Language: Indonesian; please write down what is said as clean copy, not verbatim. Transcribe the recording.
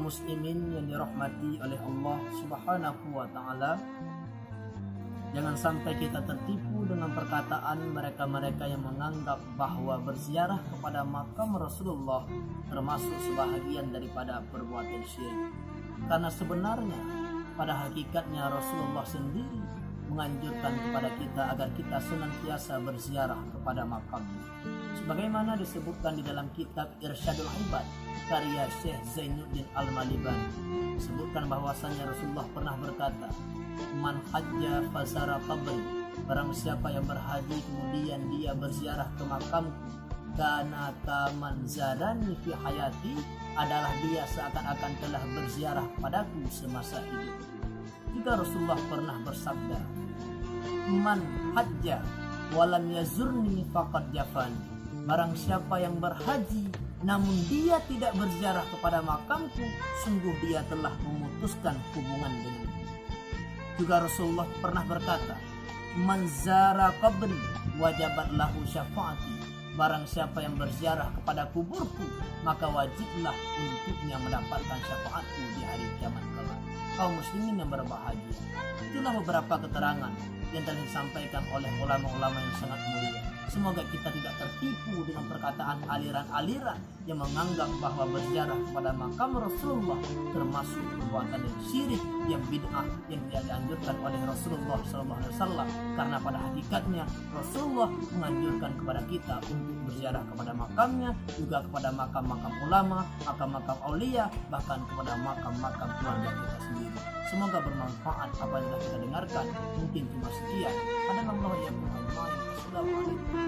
kaum muslimin yang dirahmati oleh Allah Subhanahu wa taala, jangan sampai kita tertipu dengan perkataan mereka-mereka yang menganggap bahwa berziarah kepada makam Rasulullah termasuk sebahagian daripada perbuatan syirik. Karena sebenarnya pada hakikatnya Rasulullah sendiri menganjurkan kepada kita agar kita senantiasa berziarah kepada makamnya. Sebagaimana disebutkan di dalam kitab Irsyadul Ibad karya Syekh Zainuddin Al-Malibani, disebutkan bahwasanya Rasulullah pernah berkata, "Man hajja fazara qabri," barang siapa yang berhaji kemudian dia berziarah ke makamku, kana kaman zarani fi hayati, adalah dia seakan-akan telah berziarah padaku semasa hidup. Juga Rasulullah pernah bersabda, "Man hajja walam yazurni faqad jafani," barang siapa yang berhaji namun dia tidak berziarah kepada makamku, sungguh dia telah memutuskan hubungan denganku. Juga Rasulullah pernah berkata, "Man zara qabri wajabat lahu syafaati," barang siapa yang berziarah kepada kuburku, maka wajiblah untuknya mendapatkan syafaatku di hari kiamat kelak. Kaum muslimin yang berbahagia, itulah beberapa keterangan yang telah disampaikan oleh ulama-ulama yang sangat mulia. Semoga kita tidak tertipu dengan perkataan aliran-aliran yang menganggap bahwa berziarah kepada makam Rasulullah termasuk perbuatan yang syirik, yang bid'ah, yang tidak dianjurkan oleh Rasulullah SAW. Karena pada hakikatnya Rasulullah menganjurkan kepada kita untuk berziarah kepada makamnya, juga kepada makam-makam ulama, makam-makam aulia, bahkan kepada makam-makam keluarga kita sendiri. Semoga bermanfaat apa yang telah kita dengarkan. Mungkin cuma sekian. Assalamualaikum warahmatullahi wabarakatuh.